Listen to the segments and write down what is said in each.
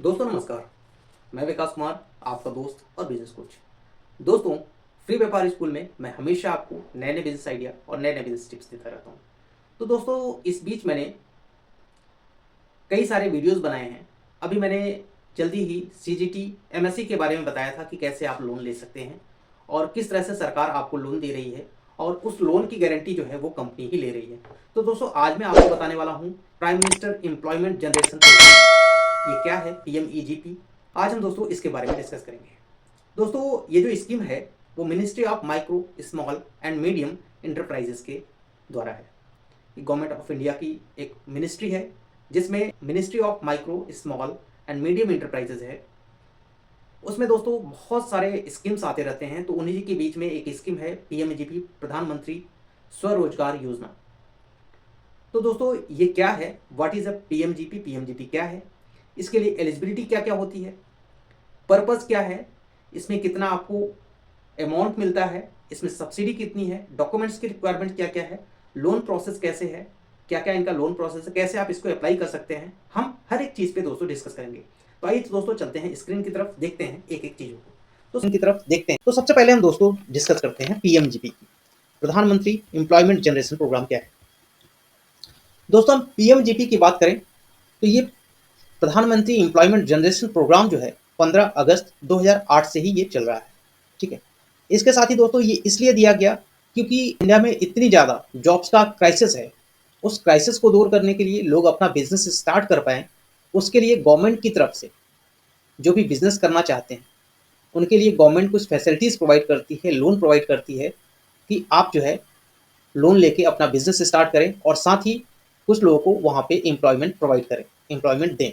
दोस्तों नमस्कार। मैं विकास कुमार, आपका दोस्त और बिजनेस कोच। दोस्तों, फ्री व्यापार स्कूल में मैं हमेशा आपको नए नए बिजनेस आइडिया और नए नए बिजनेस टिप्स देता रहता हूँ। तो दोस्तों, इस बीच मैंने कई सारे वीडियोस बनाए हैं। अभी मैंने जल्दी ही सीजीटी एमएससी के बारे में बताया था कि कैसे आप लोन ले सकते हैं और किस तरह से सरकार आपको लोन दे रही है, और उस लोन की गारंटी जो है वो कंपनी ही ले रही है। तो दोस्तों, आज मैं आपको बताने वाला हूँ prime minister employment generation programme. ये क्या है पीएमईजीपी? आज हम दोस्तों इसके बारे में डिस्कस करेंगे। दोस्तों, ये जो स्कीम है वो ministry of micro small and medium enterprises के द्वारा है। गवर्नमेंट ऑफ इंडिया की एक मिनिस्ट्री है जिसमें ministry of micro small and medium enterprises है। उसमें दोस्तों बहुत सारे स्कीम्स आते रहते हैं, तो उन्हीं के बीच में एक स्कीम है पीएमजीपी, प्रधानमंत्री स्वरोजगार योजना। तो दोस्तों, ये क्या है? What is a PMGP? PMGP क्या है? इसके लिए एलिजिबिलिटी क्या क्या होती है? पर्पस क्या है? इसमें कितना आपको अमाउंट मिलता है? इसमें सब्सिडी कितनी है? डॉक्यूमेंट्स की रिक्वायरमेंट क्या क्या है? लोन प्रोसेस कैसे है? क्या क्या इनका लोन प्रोसेस है? कैसे आप इसको अप्लाई कर सकते हैं? हम हर एक चीज़ पे दोस्तों डिस्कस करेंगे। तो आइए दोस्तों चलते हैं स्क्रीन की तरफ, देखते हैं एक एक चीज़ों को। तो स्क्रीन की तरफ देखते हैं। तो सबसे पहले हम दोस्तों डिस्कस करते हैं पीएमजीपी की, प्रधानमंत्री एम्प्लॉयमेंट जनरेशन प्रोग्राम क्या है। दोस्तों, हम पीएमजीपी की बात करें तो ये प्रधानमंत्री एम्प्लॉयमेंट जनरेशन प्रोग्राम जो है 15 अगस्त 2008 से ही ये चल रहा है। ठीक है। इसके साथ ही दोस्तों ये इसलिए दिया गया क्योंकि इंडिया में इतनी ज़्यादा जॉब्स का क्राइसिस है। उस क्राइसिस को दूर करने के लिए लोग अपना बिजनेस स्टार्ट कर पाएँ, उसके लिए गवर्नमेंट की तरफ से जो भी बिजनेस करना चाहते हैं उनके लिए गवर्नमेंट कुछ फैसिलिटीज़ प्रोवाइड करती है, लोन प्रोवाइड करती है कि आप जो है लोन लेके अपना बिजनेस स्टार्ट करें और साथ ही कुछ लोगों को वहाँ पे एम्प्लॉयमेंट प्रोवाइड करें, एम्प्लॉयमेंट दें।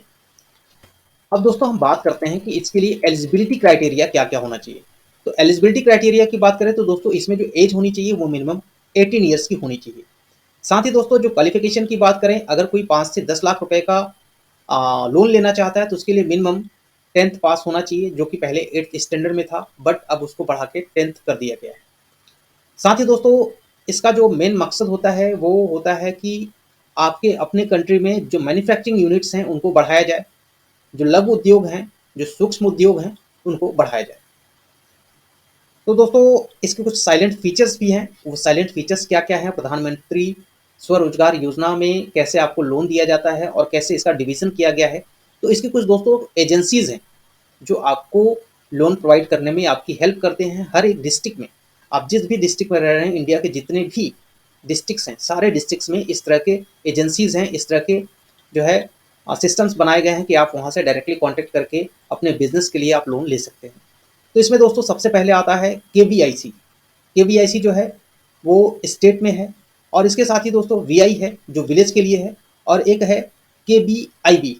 अब दोस्तों हम बात करते हैं कि इसके लिए एलिजिबिलिटी क्राइटेरिया क्या क्या होना चाहिए। तो एलिजिबिलिटी क्राइटेरिया की बात करें तो दोस्तों इसमें जो एज होनी चाहिए वो मिनिमम 18 ईयर्स की होनी चाहिए। साथ ही दोस्तों जो क्वालिफिकेशन की बात करें, अगर कोई 5 से 10 लाख रुपए का लोन लेना चाहता है तो उसके लिए मिनिमम 10th पास होना चाहिए, जो कि पहले 8th स्टैंडर्ड में था, बट अब उसको बढ़ा के 10th कर दिया गया है। साथ ही दोस्तों इसका जो मेन मकसद होता है वो होता है कि आपके अपने कंट्री में जो मैन्युफैक्चरिंग यूनिट्स हैं उनको बढ़ाया जाए, जो लघु उद्योग हैं, जो सूक्ष्म उद्योग हैं, उनको बढ़ाया जाए। तो दोस्तों इसके कुछ साइलेंट फीचर्स भी हैं। वो साइलेंट फीचर्स क्या क्या हैं? प्रधानमंत्री स्वरोजगार योजना में कैसे आपको लोन दिया जाता है और कैसे इसका डिवीजन किया गया है। तो इसके कुछ दोस्तों एजेंसीज हैं जो आपको लोन प्रोवाइड करने में आपकी हेल्प करते हैं। हर एक डिस्ट्रिक्ट में, आप जिस भी डिस्ट्रिक्ट में रह रहे हैं, इंडिया के जितने भी डिस्ट्रिक्ट्स हैं, सारे डिस्ट्रिक्ट्स में इस तरह के एजेंसीज हैं, इस तरह के जो है सिस्टम्स बनाए गए हैं कि आप वहाँ से डायरेक्टली कॉन्टेक्ट करके अपने बिजनेस के लिए आप लोन ले सकते हैं। तो इसमें दोस्तों सबसे पहले आता है केवीआईसी। केवीआईसी जो है वो स्टेट में है, और इसके साथ ही दोस्तों वीआई है जो विलेज के लिए है, और एक है केबीआईबी।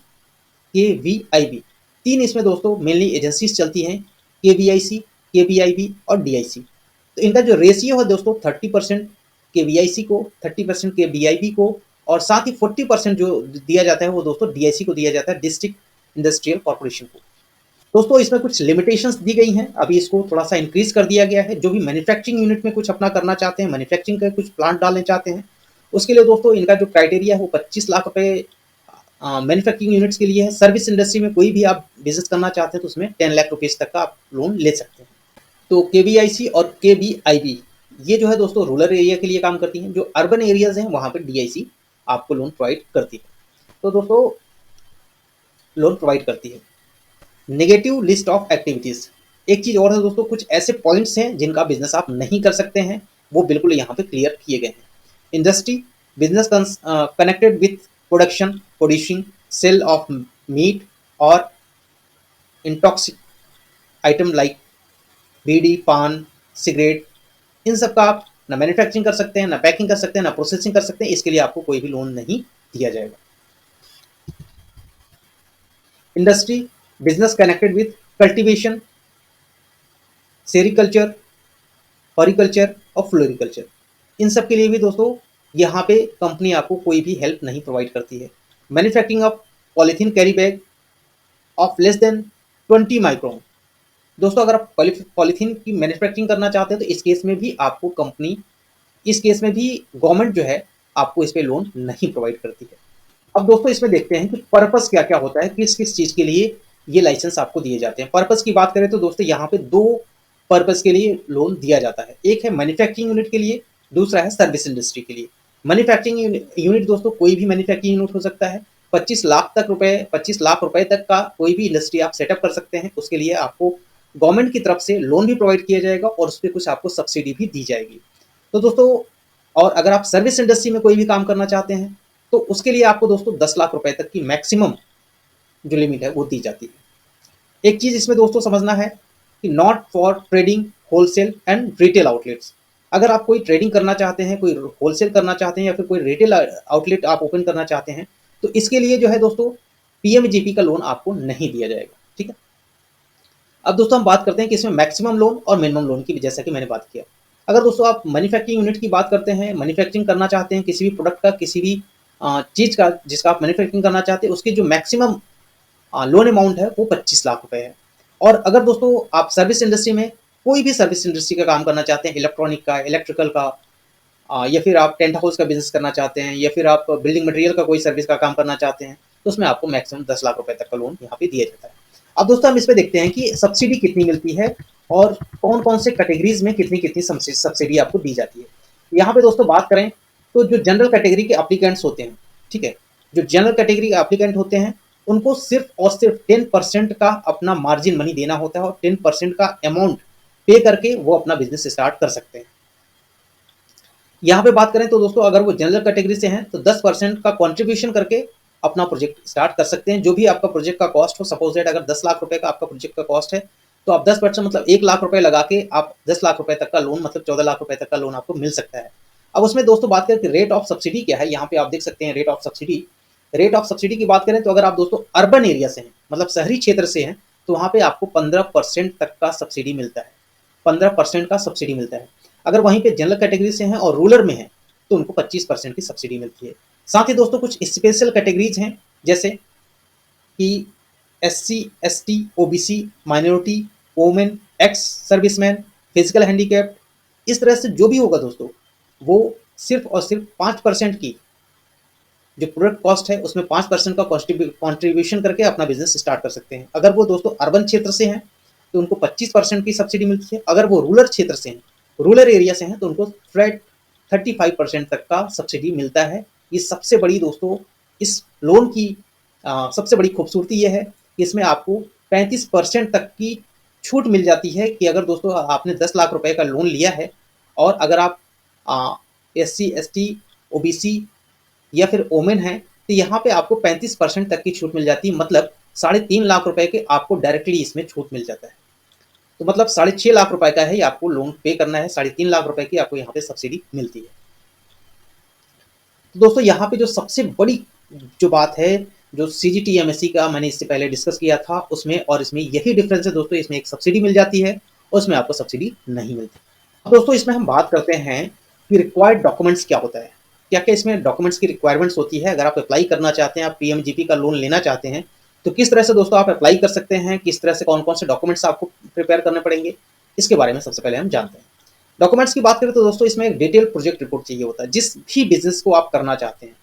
केवीआईबी तीन इसमें दोस्तों मेनली एजेंसीज चलती हैं, केवीआईसी, केबीआईबी और डीआईसी। तो इनका जो रेशियो है दोस्तों 30% केवीआईसी को, 30% केबीआईबी को, और साथ ही 40% जो दिया जाता है वो दोस्तों डीआईसी को दिया जाता है, डिस्ट्रिक्ट इंडस्ट्रियल कॉर्पोरेशन को। दोस्तों इसमें कुछ लिमिटेशंस दी गई हैं, अभी इसको थोड़ा सा इंक्रीज कर दिया गया है। जो भी मैन्युफैक्चरिंग यूनिट में कुछ अपना करना चाहते हैं, मैन्युफैक्चरिंग का कुछ प्लांट डालने चाहते हैं, उसके लिए दोस्तों इनका जो क्राइटेरिया है वो 25 लाख रुपए मैन्युफैक्चरिंग यूनिट्स के लिए है। सर्विस इंडस्ट्री में कोई भी आप बिजनेस करना चाहते हैं तो उसमें 10 लाख रुपीज़ तक का आप लोन ले सकते हैं। तो केवीआईसी और केबीआईबी ये जो है दोस्तों रूरल एरिया के लिए काम करती हैं। जो अर्बन एरियाज हैं वहाँ पर डीआईसी आपको लोन प्रोवाइड करती है। तो दोस्तों लोन प्रोवाइड करती है। नेगेटिव लिस्ट ऑफ एक्टिविटीज़, एक चीज़ और है दोस्तों, कुछ ऐसे पॉइंट्स हैं जिनका बिजनेस आप नहीं कर सकते हैं, वो बिल्कुल यहाँ पे क्लियर किए गए हैं। Industry business connected with production, producing, sale of meat और इंटॉक्सिक आइटम लाइक बीड़ी, पान, सिगरेट, इन सब का आप ना मैन्युफैक्चरिंग कर सकते हैं, ना पैकिंग कर सकते हैं, ना प्रोसेसिंग कर सकते हैं। इसके लिए आपको कोई भी लोन नहीं दिया जाएगा। Industry business connected with cultivation, sericulture, horticulture और फ्लोरिकल्चर, इन सब के लिए भी दोस्तों यहाँ पे कंपनी आपको कोई भी हेल्प नहीं प्रोवाइड करती है। Manufacturing of polythene carry bag of less than 20 micron, दोस्तों अगर आप पॉलीथीन की मैन्युफैक्चरिंग करना चाहते हैं तो इस केस में भी आपको कंपनी, इस केस में भी गवर्नमेंट जो है आपको इस पर लोन नहीं प्रोवाइड करती है। अब दोस्तों इसमें देखते हैं कि पर्पस क्या क्या होता है, किस किस चीज़ के लिए ये लाइसेंस आपको दिए जाते हैं। पर्पस की बात करें तो दोस्तों यहाँ पे 2 पर्पस के लिए लोन दिया जाता है। एक है मैन्युफैक्चरिंग यूनिट के लिए, दूसरा है सर्विस इंडस्ट्री के लिए। मैन्युफैक्चरिंग यूनिट दोस्तों कोई भी मैन्युफैक्चरिंग यूनिट हो सकता है। 25 लाख रुपए तक का कोई भी इंडस्ट्री आप सेटअप कर सकते हैं। उसके लिए आपको गवर्नमेंट की तरफ से लोन भी प्रोवाइड किया जाएगा और उस पर कुछ आपको सब्सिडी भी दी जाएगी। तो दोस्तों, और अगर आप सर्विस इंडस्ट्री में कोई भी काम करना चाहते हैं तो उसके लिए आपको दोस्तों 10 लाख रुपए तक की मैक्सिमम जो लिमिट है वो दी जाती है। एक चीज इसमें दोस्तों समझना है कि not for trading, wholesale and retail outlets. अगर आप कोई ट्रेडिंग करना चाहते हैं, कोई होलसेल करना चाहते हैं या फिर कोई रिटेल आउटलेट आप ओपन करना चाहते हैं तो इसके लिए जो है दोस्तों पीएमजीपी का लोन आपको नहीं दिया जाएगा। ठीक है। अब दोस्तों हम बात करते हैं कि इसमें मैक्सिमम लोन और मिनिमम लोन की, जैसा कि मैंने बात किया। अगर दोस्तों आप मैन्युफैक्चरिंग यूनिट की बात करते हैं, मैन्युफैक्चरिंग करना चाहते हैं किसी भी प्रोडक्ट का, किसी भी चीज़ का जिसका आप मैन्युफैक्चरिंग करना चाहते हैं, उसकी जो मैक्सिमम लोन अमाउंट है वो 25 लाख रुपए है। और अगर दोस्तों आप सर्विस इंडस्ट्री में कोई भी सर्विस इंडस्ट्री का काम करना चाहते हैं, इलेक्ट्रॉनिक का, इलेक्ट्रिकल का, या फिर आप टेंट हाउस का बिजनेस करना चाहते हैं, या फिर आप बिल्डिंग मटेरियल का कोई सर्विस का काम करना चाहते हैं, तो उसमें आपको मैक्सिमम 10 लाख रुपए तक का लोन यहाँ पे दिया जाता है। अब दोस्तों हम इस पे देखते हैं कि सब्सिडी कितनी मिलती है और कौन कौन से कैटेगरीज में कितनी कितनी सब्सिडी आपको दी जाती है। यहाँ पे दोस्तों बात करें तो जो जनरल कैटेगरी के अप्लीकेंट्स होते हैं, ठीक है, जो जनरल कैटेगरी के अप्लीकेंट होते हैं उनको सिर्फ और सिर्फ 10% का अपना मार्जिन मनी देना होता है और 10% का अमाउंट पे करके वो अपना बिजनेस स्टार्ट कर सकते हैं। यहाँ पे बात करें तो दोस्तों अगर वो जनरल कैटेगरी से हैं तो 10% का कॉन्ट्रीब्यूशन करके अपना प्रोजेक्ट स्टार्ट कर सकते हैं। जो भी आपका प्रोजेक्ट का कॉस्ट हो, सपोज दैट अगर 10 लाख रुपए का आपका प्रोजेक्ट का कॉस्ट है तो आप 10% मतलब 1 लाख रुपए लगा के आप 10 लाख रुपए तक का लोन, मतलब 14 लाख रुपए तक का लोन आपको मिल सकता है। अब उसमें दोस्तों बात करें कि रेट ऑफ सब्सिडी क्या है, यहाँ पे आप देख सकते हैं rate of subsidy. Rate of subsidy की बात करें तो अगर आप दोस्तों अर्बन एरिया से हैं, मतलब शहरी क्षेत्र से हैं, तो वहाँ पे आपको 15% तक का सब्सिडी मिलता है। 15% का सब्सिडी मिलता है। अगर वहीं पे जनरल कैटेगरी से हैं और रूरल में हैं तो उनको 25% की सब्सिडी मिलती है। साथ ही दोस्तों कुछ स्पेशल कैटेगरीज हैं जैसे कि SC, ST, OBC, minority, women, ex serviceman, physical handicapped, इस तरह से जो भी होगा दोस्तों वो सिर्फ और सिर्फ 5% की जो प्रोडक्ट कॉस्ट है उसमें 5% का कॉन्ट्रीब्यूशन करके अपना बिजनेस स्टार्ट कर सकते हैं। अगर वो दोस्तों अर्बन क्षेत्र से हैं तो उनको 25% की सब्सिडी मिलती है। अगर वो रूरल क्षेत्र से हैं, रूरल एरिया से हैं, तो उनको फ्लैट 35% तक का सब्सिडी मिलता है। ये सबसे बड़ी दोस्तों इस लोन की सबसे बड़ी खूबसूरती ये है कि इसमें आपको 35% तक की छूट मिल जाती है कि अगर दोस्तों आपने 10 लाख रुपए का लोन लिया है और अगर आप SC, ST, OBC या फिर ओमेन है तो यहाँ पे आपको 35% तक की छूट मिल जाती है। मतलब 3.5 लाख रुपए के आपको डायरेक्टली इसमें छूट मिल जाता है। तो मतलब 6.5 लाख रुपए का है ये आपको लोन पे करना है, 3.5 लाख रुपए की आपको यहाँ पे सब्सिडी मिलती है। तो दोस्तों यहाँ पे जो सबसे बड़ी जो बात है, जो CGT MSc का मैंने इससे पहले डिस्कस किया था उसमें और इसमें यही डिफरेंस है दोस्तों, इसमें एक सब्सिडी मिल जाती है और उसमें आपको सब्सिडी नहीं मिलती। अब दोस्तों इसमें हम बात करते हैं कि रिक्वायर्ड डॉक्यूमेंट्स क्या होता है, क्या क्या इसमें डॉक्यूमेंट्स की रिक्वायरमेंट्स होती है। अगर आप अप्लाई करना चाहते हैं, आप PMGP का लोन लेना चाहते हैं तो किस तरह से दोस्तों आप अप्लाई कर सकते हैं, किस तरह से कौन कौन से डॉक्यूमेंट्स आपको प्रिपेयर करने पड़ेंगे, इसके बारे में सबसे पहले हम जानते हैं। डॉक्यूमेंट्स की बात करें तो दोस्तों इसमें एक डिटेल प्रोजेक्ट रिपोर्ट चाहिए होता है। जिस भी बिजनेस को आप करना चाहते हैं,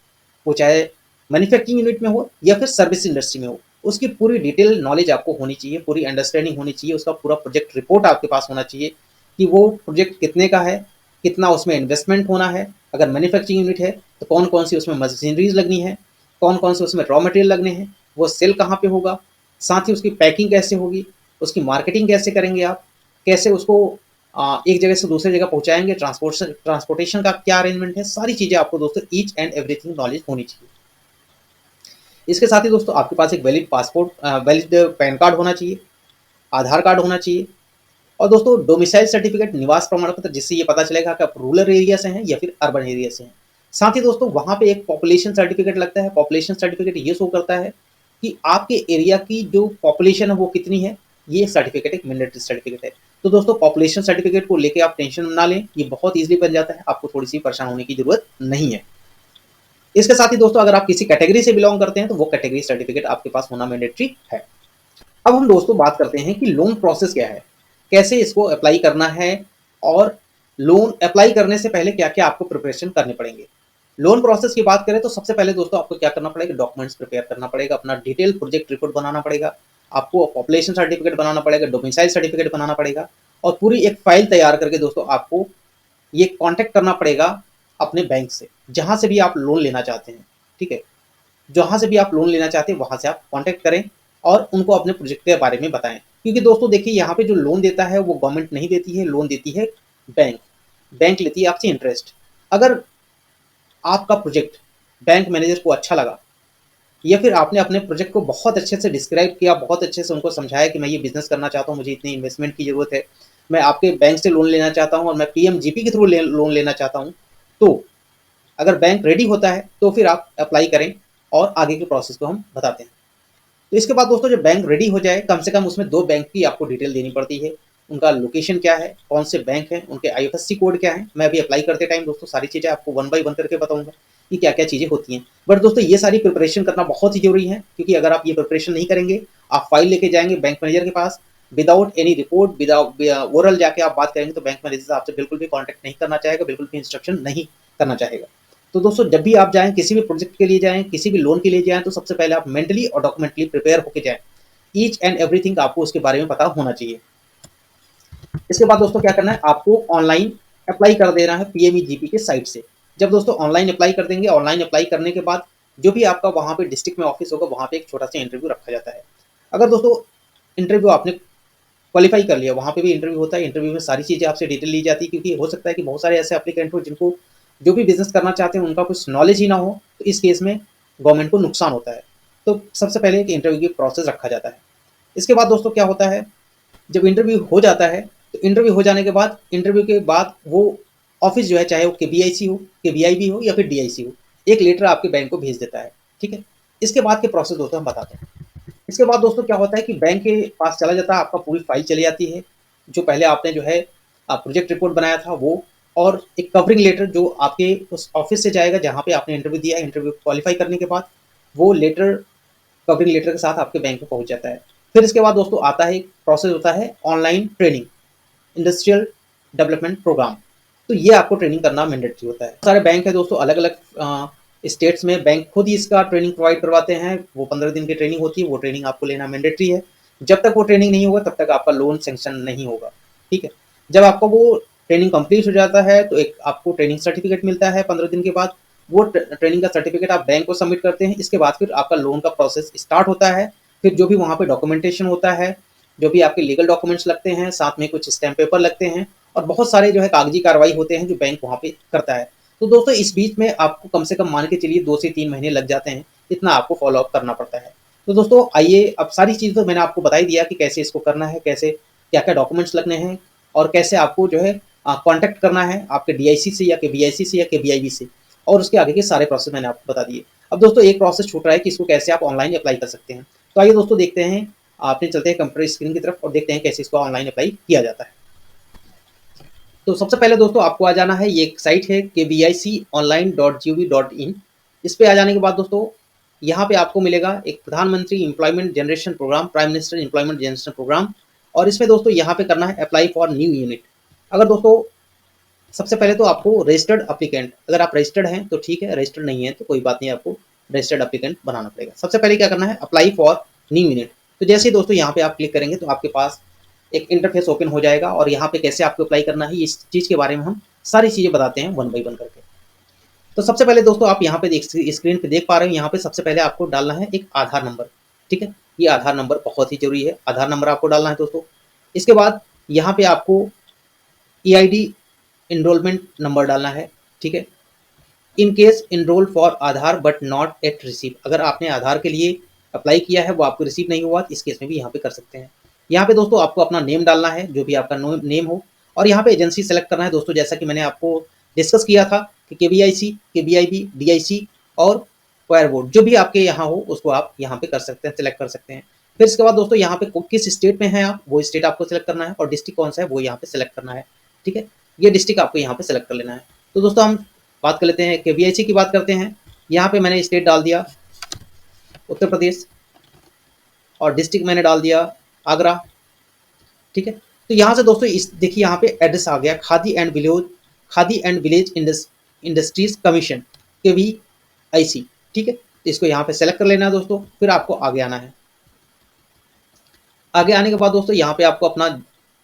वो चाहे मैन्युफैक्चरिंग यूनिट में हो या फिर सर्विस इंडस्ट्री में हो, उसकी पूरी डिटेल नॉलेज आपको होनी चाहिए, पूरी अंडरस्टैंडिंग होनी चाहिए, उसका पूरा प्रोजेक्ट रिपोर्ट आपके पास होना चाहिए कि वो प्रोजेक्ट कितने का है, कितना उसमें इन्वेस्टमेंट होना है। अगर मैन्युफैक्चरिंग यूनिट है तो कौन कौन सी उसमें मशीनरीज लगनी है, कौन कौन से उसमें रॉ मटेरियल लगने हैं, वो सेल कहाँ पे होगा, साथ ही उसकी पैकिंग कैसे होगी, उसकी मार्केटिंग कैसे करेंगे आप, कैसे उसको एक जगह से दूसरी जगह पहुंचाएंगे, ट्रांसपोर्टेशन का क्या अरेंजमेंट है, सारी चीज़ें आपको दोस्तों ईच एंड एवरीथिंग नॉलेज होनी चाहिए। इसके साथ ही दोस्तों आपके पास एक valid passport, valid pan card होना चाहिए, आधार कार्ड होना चाहिए और दोस्तों डोमिसाइल सर्टिफिकेट, निवास प्रमाण पत्र, जिससे ये पता चलेगा कि आप रूरल एरिया से हैं या फिर अर्बन एरिया से हैं। साथ ही दोस्तों वहाँ पे एक पॉपुलेशन सर्टिफिकेट लगता है। पॉपुलेशन सर्टिफिकेट ये शो करता है कि आपके एरिया की जो पॉपुलेशन है वो कितनी है। ये सर्टिफिकेट एक मैंडेटरी सर्टिफिकेट है। तो दोस्तों पॉपुलेशन सर्टिफिकेट को लेके आप टेंशन ना लें, ये बहुत ईजिली बन जाता है, आपको थोड़ी सी परेशान होने की जरूरत नहीं है। इसके साथ ही दोस्तों अगर आप किसी कैटेगरी से बिलोंग करते हैं तो वो कैटेगरी सर्टिफिकेट आपके पास होना मैंडेटरी है। अब हम दोस्तों बात करते हैं कि लोन प्रोसेस क्या है, कैसे इसको अप्लाई करना है और लोन अप्लाई करने से पहले क्या क्या आपको प्रिपरेशन करने पड़ेंगे। लोन प्रोसेस की बात करें तो सबसे पहले दोस्तों आपको क्या करना पड़ेगा, डॉक्यूमेंट्स प्रिपेयर करना पड़ेगा, अपना डिटेल प्रोजेक्ट रिपोर्ट बनाना पड़ेगा, आपको पॉपुलेशन सर्टिफिकेट बनाना पड़ेगा, डोमिसाइल सर्टिफिकेट बनाना पड़ेगा और पूरी एक फाइल तैयार करके दोस्तों आपको ये कांटेक्ट करना पड़ेगा अपने बैंक से, जहाँ से भी आप लोन लेना चाहते हैं, ठीक है? जहाँ से भी आप लोन लेना चाहते हैं वहाँ से आप कांटेक्ट करें और उनको अपने प्रोजेक्ट के बारे में बताएं। क्योंकि दोस्तों देखिए यहाँ पे जो लोन देता है वो गवर्नमेंट नहीं देती है, लोन देती है बैंक। बैंक लेती है आपसे इंटरेस्ट। अगर आपका प्रोजेक्ट बैंक मैनेजर को अच्छा लगा या फिर आपने अपने प्रोजेक्ट को बहुत अच्छे से डिस्क्राइब किया, बहुत अच्छे से उनको समझाया कि मैं ये बिजनेस करना चाहता हूँ, मुझे इतनी इन्वेस्टमेंट की ज़रूरत है, मैं आपके बैंक से लोन लेना चाहता हूँ और मैं पीएमजीपी के थ्रू लोन लेना चाहता हूँ, तो अगर बैंक रेडी होता है तो फिर आप अप्लाई करें और आगे के प्रोसेस को हम बताते हैं। तो इसके बाद दोस्तों जब बैंक रेडी हो जाए, कम से कम उसमें 2 बैंक की आपको डिटेल देनी पड़ती है। उनका लोकेशन क्या है, कौन से बैंक हैं, उनके आईएफएससी कोड क्या है। मैं अभी अप्लाई करते टाइम दोस्तों सारी चीज़ें आपको वन बाय वन करके बताऊंगा कि क्या क्या चीज़ें होती हैं। बट दोस्तों ये सारी प्रिपरेशन करना बहुत ही जरूरी है, क्योंकि अगर आप ये प्रिपरेशन नहीं करेंगे, आप फाइल लेके जाएंगे बैंक मैनेजर के पास without any report, without oral जाके आप बात करेंगे, तो बैंक मैनेजर आपसे बिल्कुल भी कॉन्टैक्ट नहीं करना चाहेगा, बिल्कुल भी इंस्ट्रक्शन नहीं करना चाहेगा। तो दोस्तों जब भी आप जाएं, किसी भी प्रोजेक्ट के लिए जाएं, किसी भी लोन के लिए जाएं, तो सबसे पहले आप मेंटली और डॉक्यूमेंटली प्रिपेयर होकर जाएं। ईच एंड एवरीथिंग आपको उसके बारे में पता होना चाहिए। इसके बाद दोस्तों क्या करना है, आपको ऑनलाइन अप्लाई कर देना है पीएमईजीपी के साइट से। जब दोस्तों ऑनलाइन अप्लाई कर देंगे, ऑनलाइन अप्लाई करने के बाद जो भी आपका वहाँ पे डिस्ट्रिक्ट में ऑफिस होगा, वहाँ पे एक छोटा सा इंटरव्यू रखा जाता है। अगर दोस्तों इंटरव्यू आपने क्वालिफाई कर लिया, वहाँ पे भी इंटरव्यू होता है। इंटरव्यू में सारी चीज़ें आपसे डिटेल ली जाती है, क्योंकि हो सकता है कि बहुत सारे ऐसे एप्लीकेंट हो जिनको जो भी बिजनेस करना चाहते हैं उनका कुछ नॉलेज ही ना हो, तो इस केस में गवर्नमेंट को नुकसान होता है। तो सबसे पहले एक इंटरव्यू की प्रोसेस रखा जाता है। इसके बाद दोस्तों क्या होता है, जब इंटरव्यू हो जाता है, तो इंटरव्यू हो जाने के बाद, इंटरव्यू के बाद वो ऑफिस जो है, चाहे वो केबीआईसी हो, केबीआईबी हो या फिर डीआईसी हो, एक लेटर आपके बैंक को भेज देता है, ठीक है? इसके बाद के प्रोसेस दोस्तों हम बताते हैं। इसके बाद दोस्तों क्या होता है कि बैंक के पास चला जाता है, आपका पूरी फाइल चली जाती है, जो पहले आपने जो है प्रोजेक्ट रिपोर्ट बनाया था वो, और एक कवरिंग लेटर जो आपके उस ऑफिस से जाएगा जहाँ पे आपने इंटरव्यू दिया है। इंटरव्यू क्वालिफाई करने के बाद वो लेटर कवरिंग लेटर के साथ आपके बैंक में पहुँच जाता है। फिर इसके बाद दोस्तों आता है, एक प्रोसेस होता है online training, industrial development programme. तो ये आपको ट्रेनिंग करना मैंडेटरी होता है। सारे बैंक है दोस्तों, अलग अलग स्टेट्स में बैंक खुद ही इसका ट्रेनिंग प्रोवाइड करवाते हैं। वो 15 दिन की ट्रेनिंग होती है, वो ट्रेनिंग आपको लेना मैंडेटरी है। जब तक वो ट्रेनिंग नहीं होगा तब तक आपका लोन सेंक्शन नहीं होगा, ठीक है? जब आपका वो ट्रेनिंग कंप्लीट हो जाता है तो एक आपको ट्रेनिंग सर्टिफिकेट मिलता है 15 दिन के बाद। वो ट्रेनिंग का सर्टिफिकेट आप बैंक को सबमिट करते हैं। इसके बाद फिर आपका लोन का प्रोसेस स्टार्ट होता है। फिर जो भी वहाँ पे डॉक्यूमेंटेशन होता है, जो भी आपके लीगल डॉक्यूमेंट्स लगते हैं, साथ में कुछ स्टैम्प पेपर लगते हैं और बहुत सारे जो है कागजी कार्रवाई होते हैं जो बैंक वहाँ पे करता है। तो दोस्तों इस बीच में आपको कम से कम मान के चलिए 2 से 3 महीने लग जाते हैं, इतना आपको फॉलो अप करना पड़ता है। तो दोस्तों आइए, अब सारी चीज़ तो मैंने आपको बता ही दिया कि कैसे इसको करना है, कैसे क्या-क्या डॉक्यूमेंट्स लगने हैं और कैसे आपको जो है कॉन्टैक्ट करना है आपके डीआईसी से या केबीआईसी से या केबीआईबी से, और उसके आगे के सारे प्रोसेस मैंने आपको बता दिए। अब दोस्तों एक प्रोसेस छूट रहा है कि इसको कैसे आप ऑनलाइन अप्लाई कर सकते हैं। तो आइए दोस्तों देखते हैं, आपने चलते हैं कंप्यूटर स्क्रीन की तरफ और देखते हैं कैसे इसको ऑनलाइन अप्लाई किया जाता है। तो सबसे पहले दोस्तों आपको आ जाना है, ये एक साइट है kbiconline.gov.in। इस पे आ जाने के बाद दोस्तों यहाँ पे आपको मिलेगा एक प्रधानमंत्री employment generation programme, prime minister employment generation programme, और इसमें दोस्तों यहाँ पे करना है अप्लाई फॉर न्यू यूनिट। अगर दोस्तों सबसे पहले तो आपको रजिस्टर्ड एप्लीकेंट, अगर आप रजिस्टर्ड हैं तो ठीक है, रजिस्टर्ड नहीं है तो कोई बात नहीं, आपको रजिस्टर्ड एप्लीकेंट बनाना पड़ेगा। सबसे पहले क्या करना है, अप्लाई फॉर न्यू यूनिट। तो जैसे ही दोस्तों यहाँ पे आप क्लिक करेंगे तो आपके पास एक इंटरफेस ओपन हो जाएगा और यहाँ पे कैसे आपको अप्लाई करना है, इस चीज़ के बारे में हम सारी चीज़ें बताते हैं वन बाई वन करके। तो सबसे पहले दोस्तों आप यहाँ पे स्क्रीन पे देख पा रहे हैं, यहाँ पे सबसे पहले आपको डालना है एक आधार नंबर, ठीक है? ये आधार नंबर बहुत ही जरूरी है, आधार नंबर आपको डालना है दोस्तों। इसके बाद यहाँ पे आपको EID इनरोलमेंट नंबर डालना है, ठीक है? In case enrol for Aadhaar but not at receive, अगर आपने आधार के लिए अप्लाई किया है वो आपको रिसीव नहीं हुआ, इस केस में भी यहाँ पे कर सकते हैं। यहाँ पे दोस्तों आपको अपना नेम डालना है, जो भी आपका नेम हो, और यहाँ पे एजेंसी सेलेक्ट करना है दोस्तों, जैसा कि मैंने आपको डिस्कस किया था कि केबीआईसी, केबीआईबी, डीआईसी और वायर बोर्ड, जो भी आपके यहाँ हो उसको आप यहाँ पे कर सकते हैं, सेलेक्ट कर सकते हैं। फिर इसके बाद दोस्तों यहाँ पे किस स्टेट में हैं आप, वो स्टेट आपको सेलेक्ट करना है, और डिस्ट्रिक्ट कौन सा है वो यहाँ पे सेलेक्ट करना है, ठीक है? ये डिस्ट्रिक्ट आपको यहाँ पे सेलेक्ट कर लेना है। तो दोस्तों हम बात कर लेते हैं, केबीआईसी की बात करते हैं। यहाँ पे मैंने स्टेट डाल दिया उत्तर प्रदेश और डिस्ट्रिक्ट मैंने डाल दिया आगरा, ठीक है? तो यहाँ से दोस्तों इस देखिए यहाँ पे एड्रेस आ गया, khadi and village industries commission, KVIC, ठीक है? तो इसको यहाँ पे सेलेक्ट कर लेना है दोस्तों। फिर आपको आगे आना है, आगे आने के बाद दोस्तों यहाँ पे आपको अपना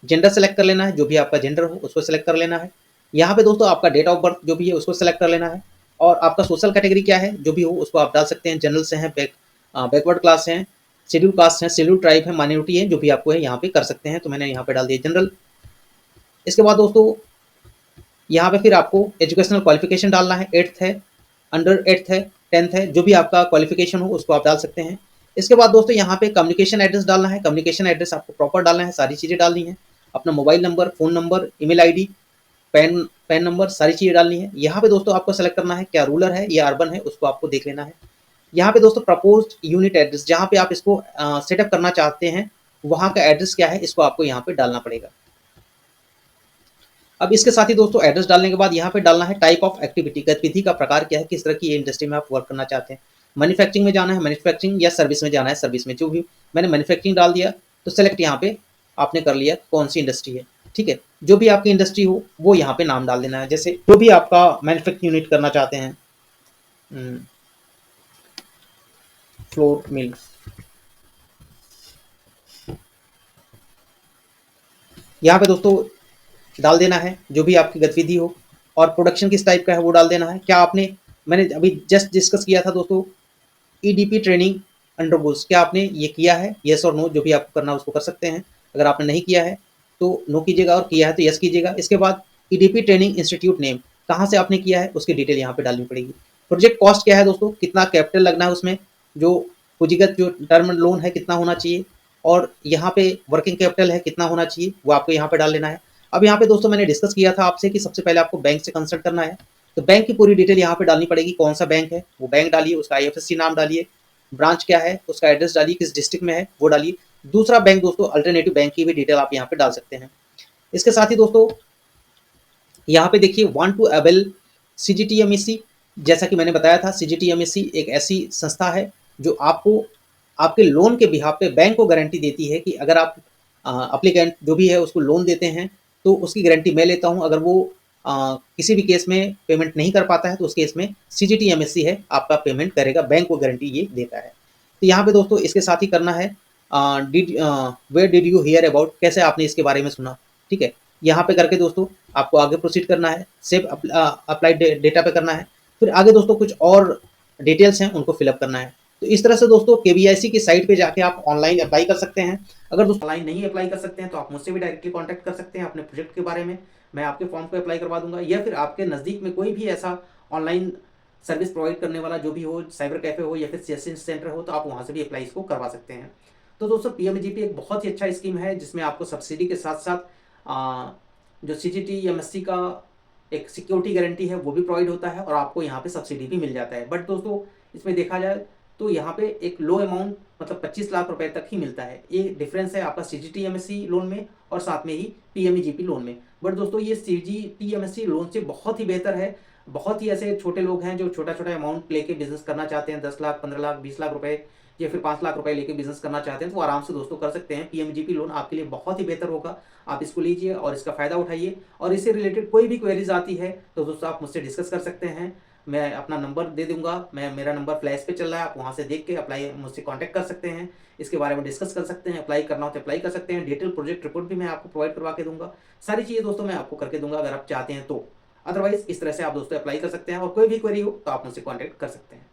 जेंडर सेलेक्ट कर लेना है, जो भी आपका जेंडर हो उसको सेलेक्ट कर लेना है। यहाँ पे दोस्तों आपका डेट ऑफ बर्थ जो भी है उसको सेलेक्ट कर लेना है, और आपका सोशल कैटेगरी क्या है जो भी हो उसको आप डाल सकते हैं। जनरल से हैं, बैकवर्ड क्लास हैं, शेड्यूल कास्ट है, शेड्यूल ट्राइब है, माइनॉरिटी है, जो भी आपको है यहाँ पे कर सकते हैं। तो मैंने यहाँ पे डाल दिया जनरल। इसके बाद दोस्तों यहाँ पे फिर आपको एजुकेशनल क्वालिफिकेशन डालना है, 8th है, अंडर 8th है, 10th है, जो भी आपका क्वालिफिकेशन हो उसको आप डाल सकते हैं। इसके बाद दोस्तों यहाँ पे कम्युनिकेशन एड्रेस डालना है। कम्युनिकेशन एड्रेस आपको प्रॉपर डालना है, सारी चीज़ें डालनी है। अपना mobile number, phone number, email ID, pan number, सारी चीज़ें डालनी है। यहाँ पे दोस्तों आपको सेलेक्ट करना है क्या रूरल है या अर्बन है, उसको आपको देख लेना है। यहाँ पे दोस्तों प्रपोज्ड यूनिट एड्रेस, जहाँ पे आप इसको सेटअप करना चाहते हैं वहाँ का एड्रेस क्या है, इसको आपको यहाँ पे डालना पड़ेगा। अब इसके साथ ही दोस्तों एड्रेस डालने के बाद यहाँ पे डालना है टाइप ऑफ एक्टिविटी, गतिविधि का प्रकार क्या है, किस तरह की ये इंडस्ट्री में आप वर्क करना चाहते हैं। मैन्युफैक्चरिंग में जाना है मैन्युफैक्चरिंग, या सर्विस में जाना है सर्विस में। जो भी मैंने मैन्युफैक्चरिंग डाल दिया तो सेलेक्ट यहाँ पे आपने कर लिया कौन सी इंडस्ट्री है। ठीक है, जो भी आपकी इंडस्ट्री हो वो यहाँ पे नाम डाल देना है। जैसे जो भी आपका मैन्युफैक्चरिंग यूनिट करना चाहते हैं, फ्लोर मिल, यहाँ पे दोस्तों डाल देना है जो भी आपकी गतिविधि हो, और प्रोडक्शन किस टाइप का है वो डाल देना है। क्या आपने, मैंने अभी जस्ट डिस्कस किया था दोस्तों, ईडीपी ट्रेनिंग अंडरगोस, क्या आपने ये किया है, येस और नो, जो भी आपको करना है उसको कर सकते हैं। अगर आपने नहीं किया है तो नो कीजिएगा, और किया है तो यस कीजिएगा। इसके बाद ईडीपी ट्रेनिंग इंस्टीट्यूट नेम, कहाँ से आपने किया है उसकी डिटेल यहाँ पे डालनी पड़ेगी। प्रोजेक्ट कॉस्ट क्या है दोस्तों, कितना कैपिटल लगना है उसमें, जो पूंजीगत जो टर्म लोन है कितना होना चाहिए, और यहाँ पे वर्किंग कैपिटल है कितना होना चाहिए, वो आपको यहाँ पे डाल लेना है। अब यहाँ पे दोस्तों मैंने डिस्कस किया था आपसे कि सबसे पहले आपको बैंक से कंसल्ट करना है, तो बैंक की पूरी डिटेल यहाँ पे डालनी पड़ेगी। कौन सा बैंक है वो बैंक डालिए, उसका आईएफएससी नाम डालिए, ब्रांच क्या है उसका एड्रेस डालिए, किस डिस्ट्रिक्ट में है वो डालिए। दूसरा बैंक दोस्तों अल्टरनेटिव बैंक की भी डिटेल आप यहाँ पे डाल सकते हैं। इसके साथ ही दोस्तों यहाँ पे देखिए वांट टू अवेल सीजीटीएमएससी, जैसा कि मैंने बताया था सीजीटीएमएससी एक ऐसी संस्था है जो आपको आपके लोन के बिहाफ पे बैंक को गारंटी देती है कि अगर आप अप्लीकेंट जो भी है उसको लोन देते हैं तो उसकी गारंटी मैं लेता हूँ। अगर वो किसी भी केस में पेमेंट नहीं कर पाता है तो उस केस में सीजीटीएमएससी है आपका पेमेंट करेगा, बैंक को गारंटी ये देता है। तो यहाँ पे दोस्तों इसके साथ ही करना है where did you hear about, कैसे आपने इसके बारे में सुना। ठीक है, यहाँ पे करके दोस्तों आपको आगे प्रोसीड करना है, सेव अप्लाई डेटा पे करना है। फिर आगे दोस्तों कुछ और डिटेल्स हैं उनको फिलअप करना है। तो इस तरह से दोस्तों केवीआईसी की साइट पे जाके आप ऑनलाइन अप्लाई कर सकते हैं। अगर दोस्तों ऑनलाइन नहीं अप्लाई कर सकते हैं तो आप मुझसे भी डायरेक्टली कांटेक्ट कर सकते हैं अपने प्रोजेक्ट के बारे में, मैं आपके फॉर्म को अप्लाई करवा दूंगा। या फिर आपके नज़दीक में कोई भी ऐसा ऑनलाइन सर्विस प्रोवाइड करने वाला जो भी हो, साइबर कैफे हो या फिर सीएससी सेंटर हो, तो आप वहाँ से भी अप्लाई इसको करवा सकते हैं। तो दोस्तों पीएमजीपी एक बहुत ही अच्छा स्कीम है जिसमें आपको सब्सिडी के साथ साथ जो सीजीटीएमएससी का एक सिक्योरिटी गारंटी है वो भी प्रोवाइड होता है, और आपको यहाँ पे सब्सिडी भी मिल जाता है। बट दोस्तों इसमें देखा जाए तो यहाँ पे एक लो अमाउंट मतलब 25 लाख रुपए तक ही मिलता है। ये डिफरेंस है आपका सीजीटीएमएससी लोन में और साथ में ही पीएमजीपी लोन में। बट दोस्तों ये सीजीटीएमएससी लोन से बहुत ही बेहतर है। बहुत ही ऐसे छोटे लोग हैं जो छोटा छोटा अमाउंट लेके बिजनेस करना चाहते हैं, 10 लाख 15 लाख 20 लाख रुपए या फिर 5 लाख रुपए लेके बिजनेस करना चाहते हैं, तो आराम से दोस्तों कर सकते हैं। पीएमजीपी लोन आपके लिए बहुत ही बेहतर होगा, आप इसको लीजिए और इसका फायदा उठाइए। और इससे रिलेटेड कोई भी क्वेरीज आती है तो दोस्तों आप मुझसे डिस्कस कर सकते हैं। मैं अपना नंबर दे दूंगा, मेरा नंबर फ्लैश पे चल रहा है, आप वहाँ से देख के अप्लाई मुझसे कांटेक्ट कर सकते हैं, इसके बारे में डिस्कस कर सकते हैं। अप्लाई करना हो तो अप्लाई कर सकते हैं। डिटेल प्रोजेक्ट रिपोर्ट भी मैं आपको प्रोवाइड करवा के दूंगा। सारी चीज़ें दोस्तों मैं आपको करके दूंगा अगर आप चाहते हैं तो। अदरवाइज इस तरह से आप दोस्तों अप्लाई कर सकते हैं, और कोई भी क्वेरी हो तो आप मुझसे कॉन्टैक्ट कर सकते हैं।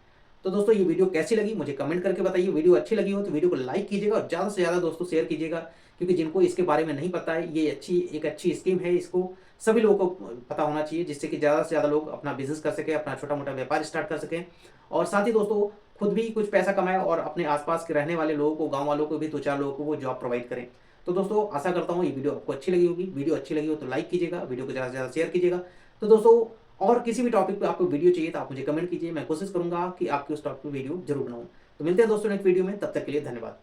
तो दोस्तों ये वीडियो कैसी लगी मुझे कमेंट करके बताइए। वीडियो अच्छी लगी हो तो वीडियो को लाइक कीजिएगा और ज़्यादा से ज़्यादा दोस्तों शेयर कीजिएगा, क्योंकि जिनको इसके बारे में नहीं पता है ये एक अच्छी स्कीम है, इसको सभी लोगों को पता होना चाहिए, जिससे कि ज़्यादा से ज़्यादा लोग अपना बिजनेस कर सकें, अपना छोटा मोटा व्यापार स्टार्ट कर सकें, और साथ ही दोस्तों खुद भी कुछ पैसा कमाएं और अपने आसपास के रहने वाले लोगों को, गाँव वालों को भी 2-4 लोगों को वो जॉब प्रोवाइड करें। तो दोस्तों आशा करता हूँ ये वीडियो आपको अच्छी लगी होगी। वीडियो अच्छी लगी हो तो लाइक कीजिएगा, वीडियो को ज़्यादा से ज़्यादा शेयर कीजिएगा। तो दोस्तों और किसी भी टॉपिक पे आपको वीडियो चाहिए तो आप मुझे कमेंट कीजिए, मैं कोशिश करूंगा कि आपकी उस टॉपिक पे वीडियो जरूर बनाऊं। तो मिलते हैं दोस्तों नेक्स्ट वीडियो में, तब तक के लिए धन्यवाद।